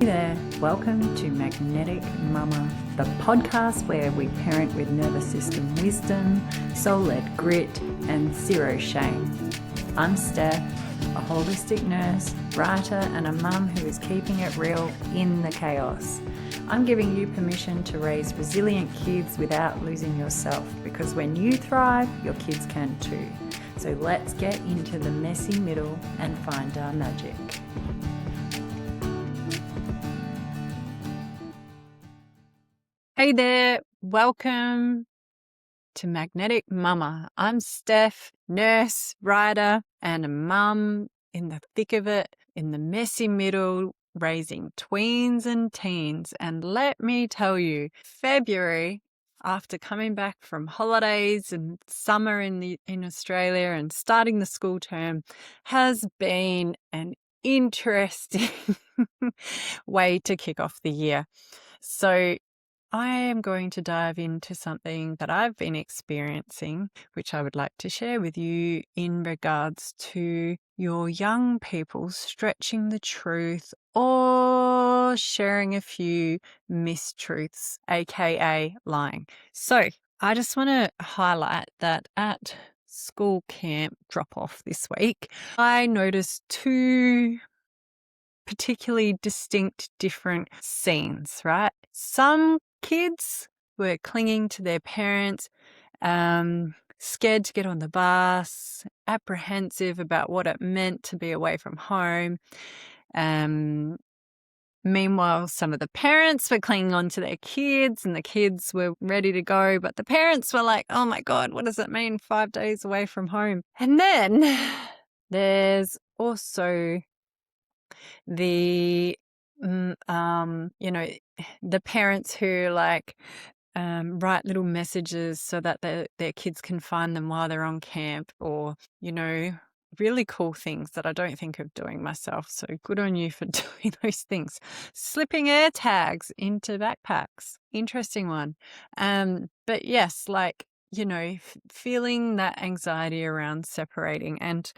Hey there, welcome to MagnetiK Mumma, the podcast where we parent with nervous system wisdom, soul-led grit, and zero shame. I'm Steph, a holistic nurse, writer, and a mum who is keeping it real in the chaos. I'm giving you permission to raise resilient kids without losing yourself, because when you thrive, your kids can too. So let's get into the messy middle and find our magic. Hey there, welcome to MagnetiK Mumma. I'm Steph, nurse, writer, and a mum in the thick of it, in the messy middle, raising tweens and teens. And let me tell you, February, after coming back from holidays and summer in Australia and starting the school term, has been an interesting way to kick off the year. So I am going to dive into something that I've been experiencing, which I would like to share with you in regards to your young people stretching the truth or sharing a few mistruths, aka lying. So I just want to highlight that at school camp drop-off this week, I noticed two particularly distinct different scenes, right? Some kids were clinging to their parents, scared to get on the bus, apprehensive about what it meant to be away from home. Meanwhile, some of the parents were clinging on to their kids and the kids were ready to go, but the parents were like, oh my God, what does it mean 5 days away from home? And then there's also the the parents who write little messages so that their kids can find them while they're on camp, or really cool things that I don't think of doing myself, so good on you for doing those things. Slipping air tags into backpacks, interesting one. But yes, feeling that anxiety around separating, and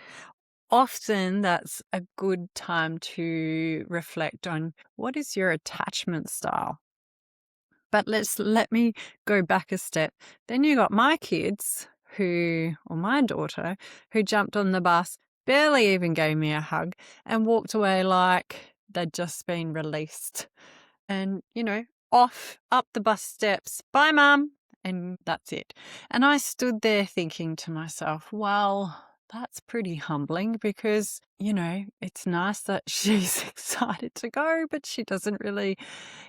often that's a good time to reflect on what is your attachment style. But let me go back a step. Then you got my kids my daughter, who jumped on the bus, barely even gave me a hug, and walked away like they'd just been released. And, off up the bus steps, bye mum, and that's it. And I stood there thinking to myself, well, that's pretty humbling, because, it's nice that she's excited to go, but she doesn't really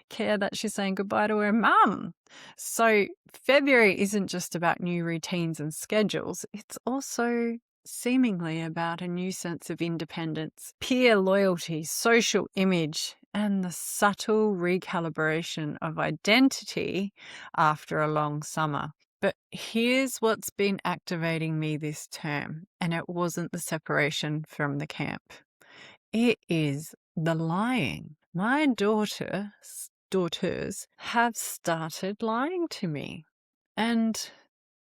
care that she's saying goodbye to her mum. So February isn't just about new routines and schedules. It's also seemingly about a new sense of independence, peer loyalty, social image, and the subtle recalibration of identity after a long summer. But here's what's been activating me this term, and it wasn't the separation from the camp. It is the lying. My daughters have started lying to me. And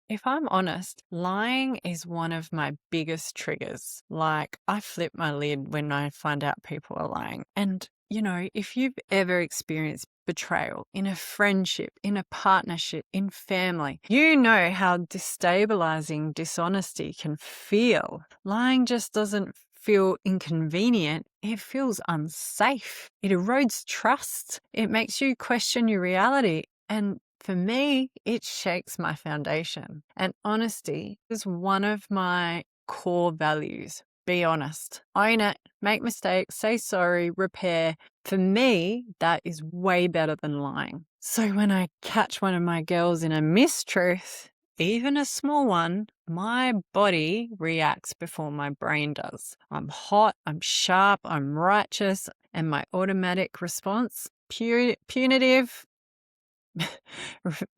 if I'm honest, lying is one of my biggest triggers. Like, I flip my lid when I find out people are lying. And, if you've ever experienced betrayal in a friendship, in a partnership, in family, you know how destabilizing dishonesty can feel. Lying just doesn't feel inconvenient. It feels unsafe. It erodes trust. It makes you question your reality. And for me, it shakes my foundation. And honesty is one of my core values. Be honest. Own it. Make mistakes. Say sorry. Repair. For me, that is way better than lying. So when I catch one of my girls in a mistruth, even a small one, my body reacts before my brain does. I'm hot, I'm sharp, I'm righteous, and my automatic response, punitive,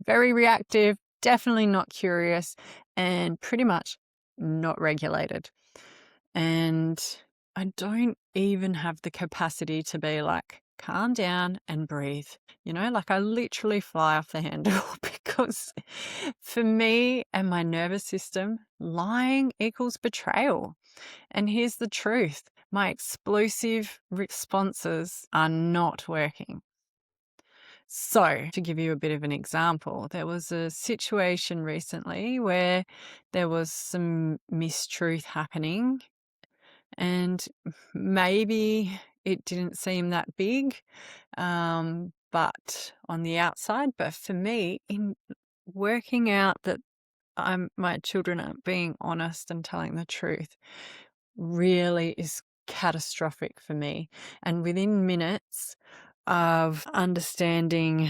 very reactive, definitely not curious, and pretty much not regulated. And I don't even have the capacity to be like, calm down and breathe. I literally fly off the handle, because for me and my nervous system, lying equals betrayal. And here's the truth. My explosive responses are not working. So, to give you a bit of an example, there was a situation recently where there was some mistruth happening, and maybe it didn't seem that big, but on the outside. But for me, in working out that my children aren't being honest and telling the truth, really is catastrophic for me. And within minutes of understanding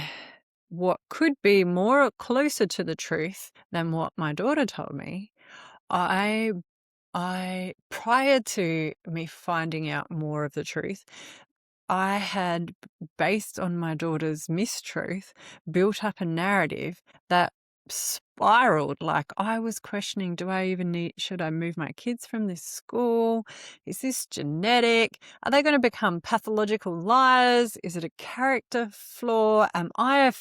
what could be more closer to the truth than what my daughter told me, I prior to me finding out more of the truth, I had, based on my daughter's mistruth, built up a narrative that spiraled. Like, I was questioning, should I move my kids from this school? Is this genetic? Are they going to become pathological liars? Is it a character flaw? Am I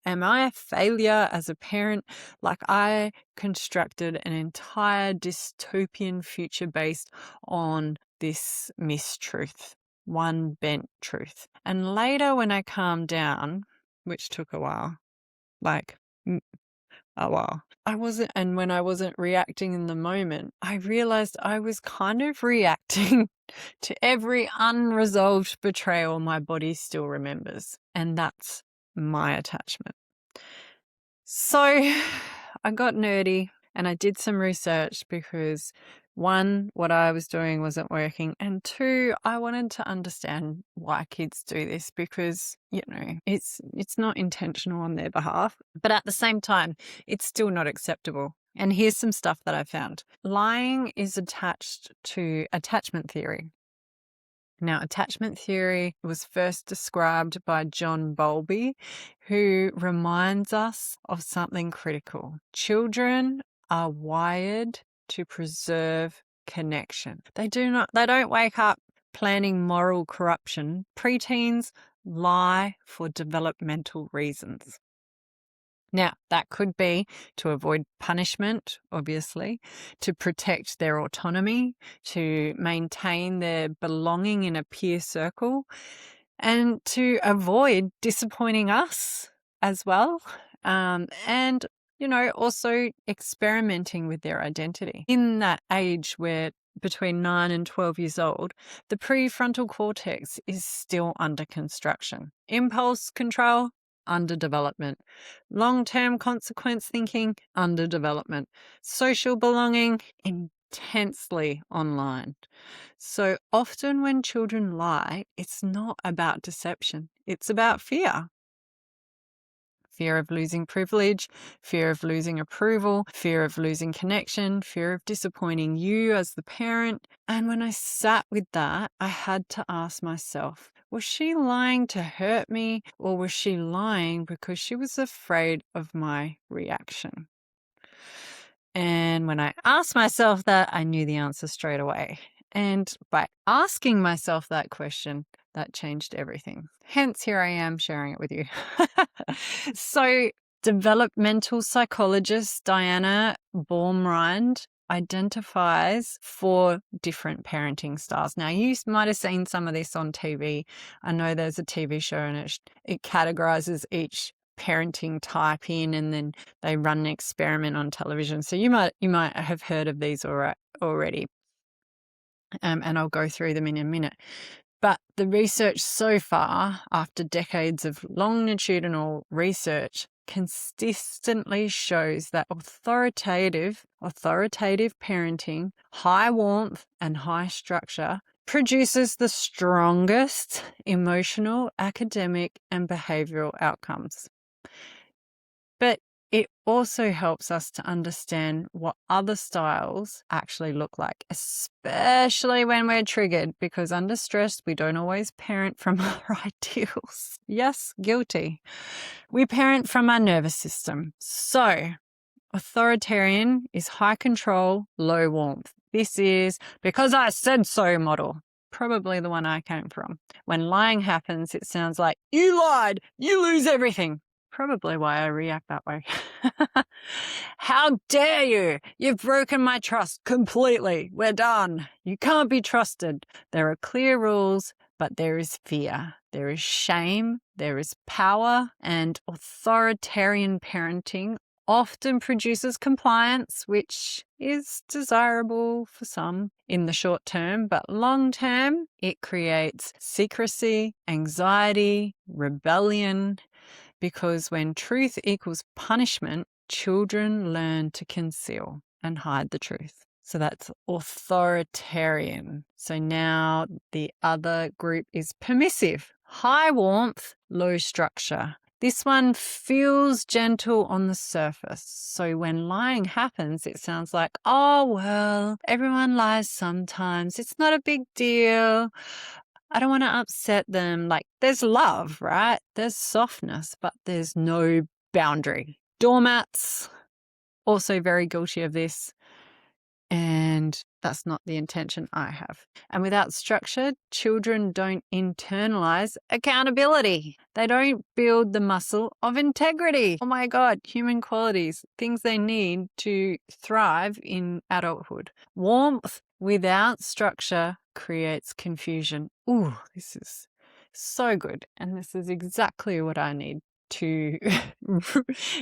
a failure as a parent? Like, I constructed an entire dystopian future based on this mistruth. One bent truth. And later, when I calmed down, which took a while, like a while, and when I wasn't reacting in the moment, I realized I was kind of reacting to every unresolved betrayal my body still remembers. And that's my attachment. So I got nerdy and I did some research because, one, what I was doing wasn't working, and two, I wanted to understand why kids do this because, it's not intentional on their behalf, but at the same time, it's still not acceptable. And here's some stuff that I found. Lying is attached to attachment theory. Now, attachment theory was first described by John Bowlby, who reminds us of something critical. Children are wired to preserve connection. They don't wake up planning moral corruption. Preteens lie for developmental reasons. Now, that could be to avoid punishment, obviously, to protect their autonomy, to maintain their belonging in a peer circle, and to avoid disappointing us as well. And also experimenting with their identity. In that age where between 9 and 12 years old, the prefrontal cortex is still under construction. Impulse control, under development. Long-term consequence thinking, under development. Social belonging, intensely online. So often when children lie, it's not about deception. It's about fear. Fear of losing privilege, fear of losing approval, fear of losing connection, fear of disappointing you as the parent. And when I sat with that, I had to ask myself, was she lying to hurt me, or was she lying because she was afraid of my reaction? And when I asked myself that, I knew the answer straight away. And by asking myself that question, that changed everything. Hence, here I am sharing it with you. So, developmental psychologist Diana Baumrind identifies 4 different parenting styles. Now, you might have seen some of this on TV. I know there's a TV show and it categorizes each parenting type in, and then they run an experiment on television. So you might have heard of these already. And I'll go through them in a minute. But the research so far, after decades of longitudinal research, consistently shows that authoritative parenting, high warmth and high structure, produces the strongest emotional, academic, and behavioural outcomes. But it also helps us to understand what other styles actually look like, especially when we're triggered, because under stress, we don't always parent from our ideals. Yes, guilty. We parent from our nervous system. So, authoritarian is high control, low warmth. This is because I said so model. Probably the one I came from. When lying happens, it sounds like, you lied, you lose everything. probably why I react that way. How dare you? You've broken my trust completely. We're done. You can't be trusted. There are clear rules, but there is fear. There is shame. There is power. And authoritarian parenting often produces compliance, which is desirable for some in the short term, but long term, it creates secrecy, anxiety, rebellion, because when truth equals punishment, children learn to conceal and hide the truth. So that's authoritarian. So now the other group is permissive. High warmth, low structure. This one feels gentle on the surface. So when lying happens, it sounds like, oh, well, everyone lies sometimes. It's not a big deal. I don't want to upset them. Like, there's love, right? There's softness, but there's no boundary. Doormats, also very guilty of this. And that's not the intention I have. And without structure, children don't internalize accountability. They don't build the muscle of integrity. Oh my God, human qualities, things they need to thrive in adulthood. Warmth without structure creates confusion. Ooh, this is so good. And this is exactly what I need to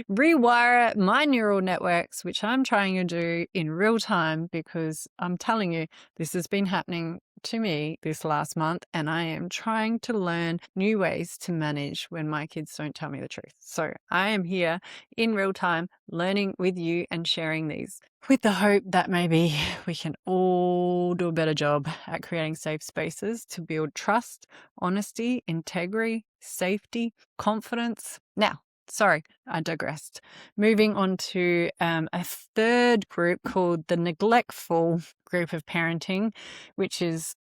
rewire my neural networks, which I'm trying to do in real time, because I'm telling you, this has been happening to me this last month, and I am trying to learn new ways to manage when my kids don't tell me the truth. So I am here in real time learning with you and sharing these with the hope that maybe we can all do a better job at creating safe spaces to build trust, honesty, integrity, safety, confidence. Now, sorry, I digressed. Moving on to a third group called the neglectful group of parenting, which is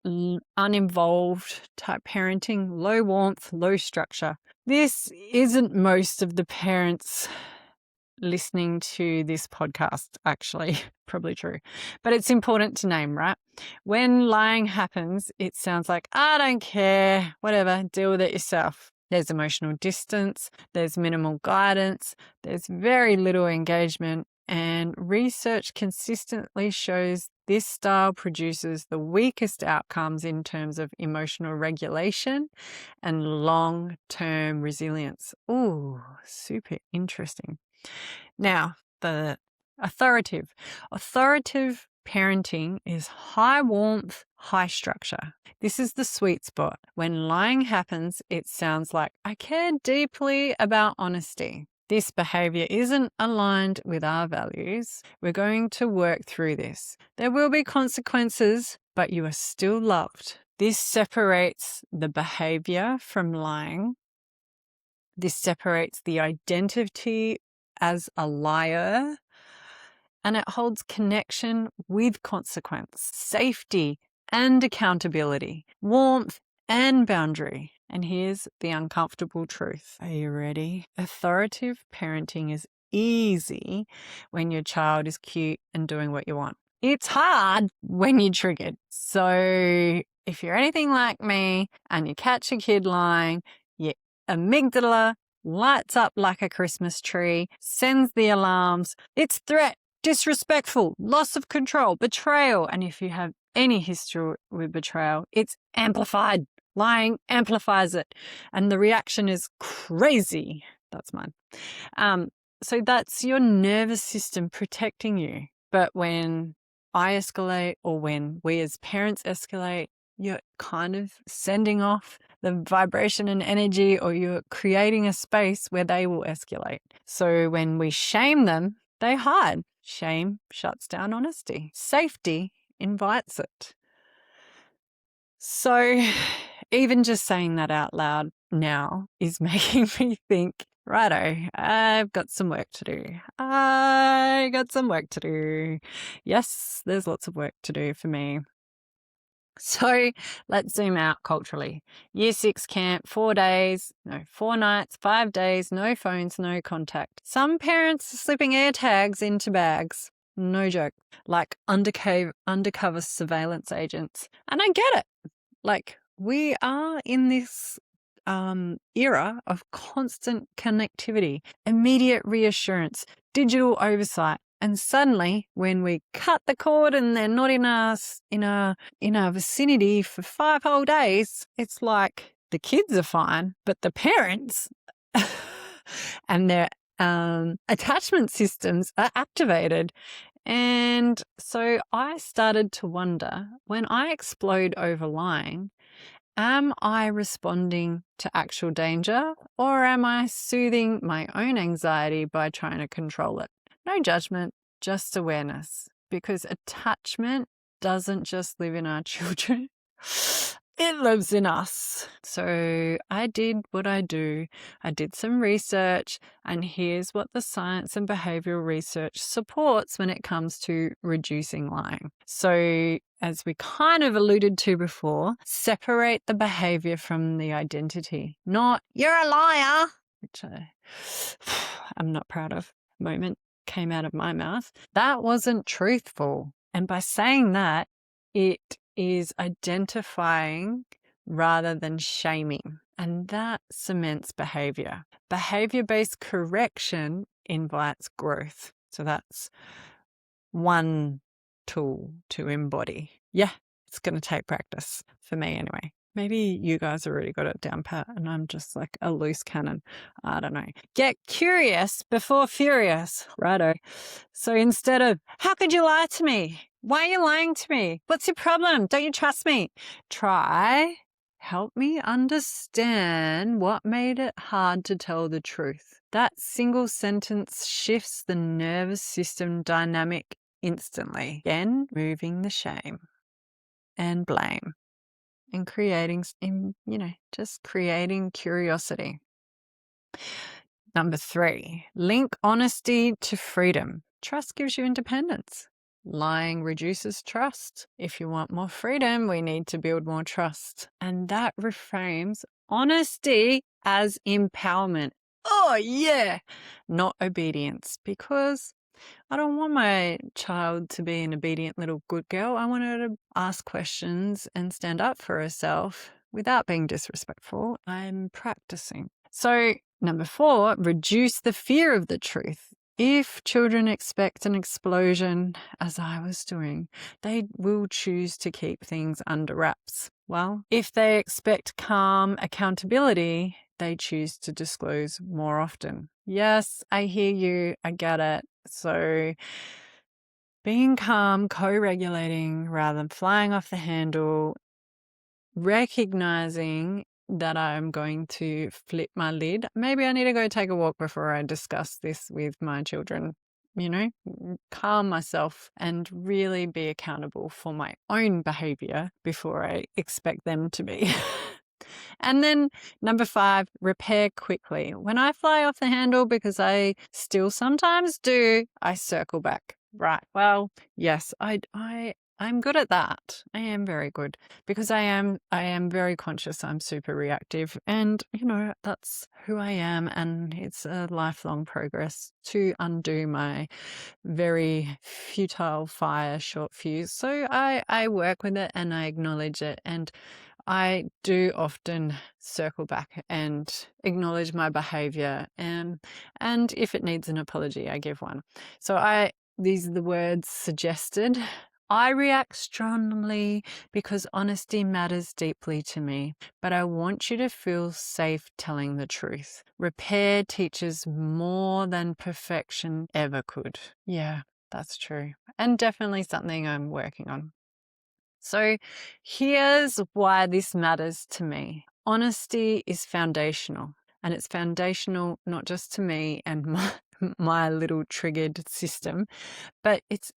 uninvolved type parenting, low warmth, low structure. This isn't most of the parents listening to this podcast, actually, probably true. But it's important to name, right? When lying happens, it sounds like, I don't care, whatever, deal with it yourself. There's emotional distance, there's minimal guidance, there's very little engagement, and research consistently shows this style produces the weakest outcomes in terms of emotional regulation and long-term resilience. Ooh, super interesting. Now, the authoritative. Authoritative parenting is high warmth, high structure. This is the sweet spot. When lying happens, it sounds like, I care deeply about honesty. This behavior isn't aligned with our values. We're going to work through this. There will be consequences, but you are still loved. This separates the behavior from lying. This separates the identity as a liar, and it holds connection with consequence, safety and accountability, warmth and boundary. And here's the uncomfortable truth. Are you ready? Authoritative parenting is easy when your child is cute and doing what you want. It's hard when you're triggered. So if you're anything like me and you catch a kid lying, your amygdala lights up like a Christmas tree, sends the alarms. It's threat, disrespectful, loss of control, betrayal. And if you have any history with betrayal, it's amplified. Lying amplifies it. And the reaction is crazy. That's mine. So that's your nervous system protecting you. But when I escalate, or when we as parents escalate, you're kind of sending off the vibration and energy, or you're creating a space where they will escalate. So when we shame them, they hide. Shame shuts down honesty. Safety invites it. So even just saying that out loud now is making me think, righto, I've got some work to do. I got some work to do. Yes, there's lots of work to do for me. So let's zoom out culturally. Year 6 camp, 4 days, 4 nights, 5 days, no phones, no contact. Some parents are slipping air tags into bags. No joke. Like undercover surveillance agents. And I get it. Like, we are in this era of constant connectivity, immediate reassurance, digital oversight. And suddenly, when we cut the cord and they're not in our vicinity for 5 whole days, it's like the kids are fine, but the parents and their attachment systems are activated. And so I started to wonder, when I explode over lying, am I responding to actual danger, or am I soothing my own anxiety by trying to control it? No judgment, just awareness, because attachment doesn't just live in our children. It lives in us. So I did what I do. I did some research, and here's what the science and behavioural research supports when it comes to reducing lying. So, as we kind of alluded to before, separate the behaviour from the identity. Not, you're a liar, which I'm not proud of. Moment came out of my mouth. That wasn't truthful. And by saying that, it is identifying rather than shaming. And that cements behavior. Behavior-based correction invites growth. So that's one tool to embody. Yeah, it's going to take practice for me anyway. Maybe you guys already got it down pat and I'm just like a loose cannon. I don't know. Get curious before furious. Righto. So instead of, how could you lie to me? Why are you lying to me? What's your problem? Don't you trust me? Try, help me understand what made it hard to tell the truth. That single sentence shifts the nervous system dynamic instantly. Again, moving the shame and blame and creating, just creating curiosity. Number 3, link honesty to freedom. Trust gives you independence. Lying reduces trust. If you want more freedom, we need to build more trust. And that reframes honesty as empowerment. Oh, yeah, not obedience, because I don't want my child to be an obedient little good girl. I want her to ask questions and stand up for herself without being disrespectful. I'm practicing. So, number 4, reduce the fear of the truth. If children expect an explosion, as I was doing, they will choose to keep things under wraps. Well, if they expect calm accountability, they choose to disclose more often. Yes, I hear you. I get it. So being calm, co-regulating rather than flying off the handle, recognizing that I'm going to flip my lid. Maybe I need to go take a walk before I discuss this with my children. Calm myself and really be accountable for my own behavior before I expect them to be. And then number 5, repair quickly. When I fly off the handle, because I still sometimes do, I circle back. Right. Well, yes, I'm good at that. I am very good, because I am very conscious. I'm super reactive, and that's who I am, and it's a lifelong progress to undo my very futile fire short fuse. So I work with it and I acknowledge it, and I do often circle back and acknowledge my behavior, and if it needs an apology, I give one. So these are the words suggested. I react strongly because honesty matters deeply to me, but I want you to feel safe telling the truth. Repair teaches more than perfection ever could. Yeah, that's true. And definitely something I'm working on. So here's why this matters to me. Honesty is foundational, and it's foundational not just to me and my little triggered system, but it's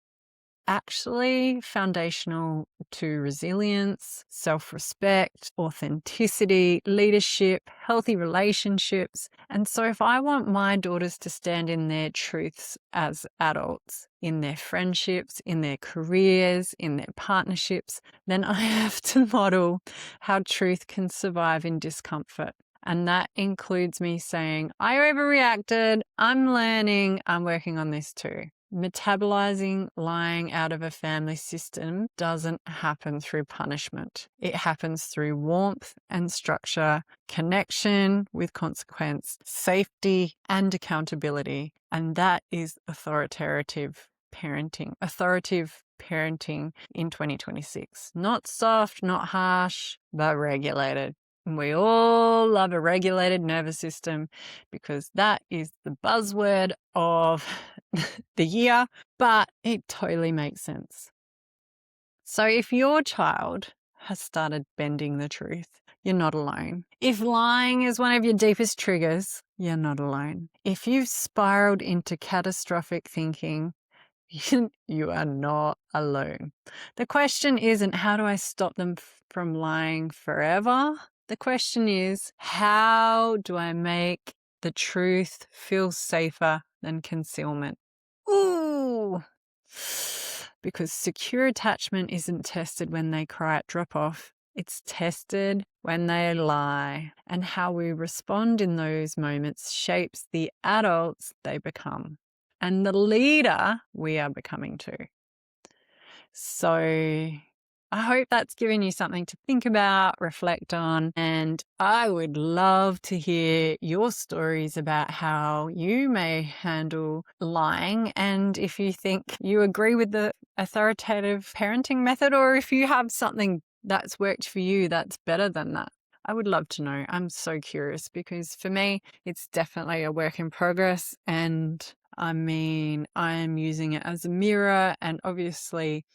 actually foundational to resilience, self-respect, authenticity, leadership, healthy relationships. And so if I want my daughters to stand in their truths as adults, in their friendships, in their careers, in their partnerships, then I have to model how truth can survive in discomfort. And that includes me saying, I overreacted, I'm learning, I'm working on this too. Metabolizing lying out of a family system doesn't happen through punishment. It happens through warmth and structure, connection with consequence, safety and accountability. And that is authoritative parenting. Authoritative parenting in 2026. Not soft, not harsh, but regulated. And we all love a regulated nervous system because that is the buzzword of the year, but it totally makes sense. So if your child has started bending the truth, you're not alone. If lying is one of your deepest triggers, you're not alone. If you've spiraled into catastrophic thinking, you are not alone. The question isn't, how do I stop them from lying forever? The question is, how do I make the truth feel safer than concealment? Ooh! Because secure attachment isn't tested when they cry at drop-off. It's tested when they lie. And how we respond in those moments shapes the adults they become and the leader we are becoming too. So I hope that's given you something to think about, reflect on, and I would love to hear your stories about how you may handle lying, and if you think you agree with the authoritative parenting method, or if you have something that's worked for you that's better than that. I would love to know. I'm so curious because for me, it's definitely a work in progress, and I mean, I am using it as a mirror and obviously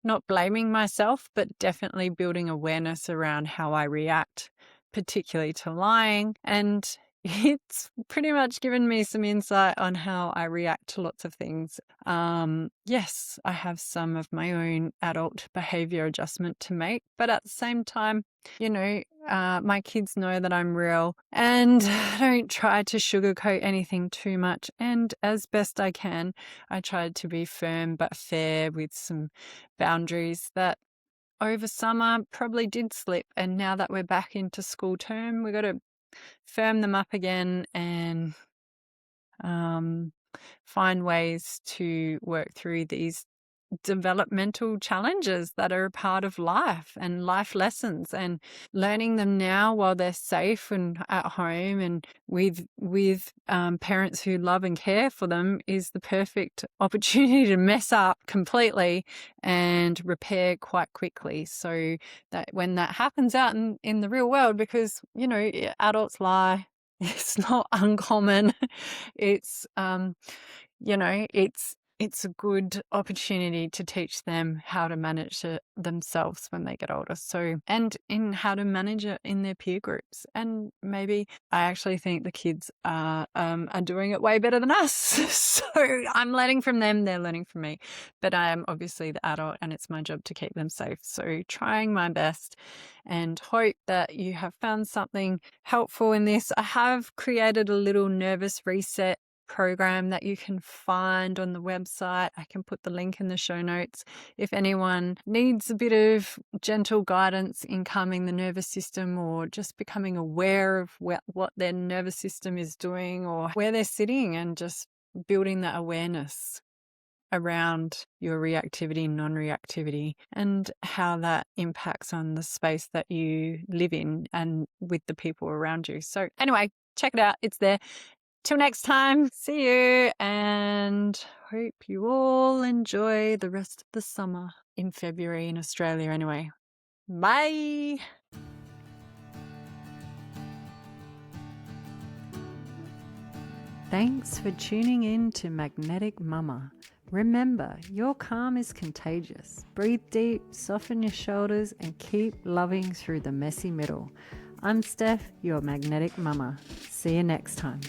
not blaming myself, but definitely building awareness around how I react, particularly to lying. And it's pretty much given me some insight on how I react to lots of things. Yes, I have some of my own adult behavior adjustment to make, but at the same time, my kids know that I'm real and I don't try to sugarcoat anything too much. And as best I can, I tried to be firm but fair with some boundaries that over summer probably did slip. And now that we're back into school term, we've got to firm them up again and find ways to work through these developmental challenges that are a part of life and life lessons, and learning them now while they're safe and at home and with parents who love and care for them is the perfect opportunity to mess up completely and repair quite quickly, so that when that happens out in the real world, because adults lie, it's not uncommon. It's it's a good opportunity to teach them how to manage it themselves when they get older. So, and in how to manage it in their peer groups. And maybe I actually think the kids are doing it way better than us. So I'm learning from them, they're learning from me. But I am obviously the adult and it's my job to keep them safe. So trying my best, and hope that you have found something helpful in this. I have created a little nervous reset program that you can find on the website. I can put the link in the show notes. If anyone needs a bit of gentle guidance in calming the nervous system, or just becoming aware of what their nervous system is doing or where they're sitting, and just building that awareness around your reactivity, non-reactivity, and how that impacts on the space that you live in and with the people around you. So anyway, check it out. It's there. Till next time, see you, and hope you all enjoy the rest of the summer in February in Australia anyway. Bye. Thanks for tuning in to Magnetic Mumma. Remember, your calm is contagious. Breathe deep, soften your shoulders, and keep loving through the messy middle. I'm Steph, your Magnetic Mumma. See you next time.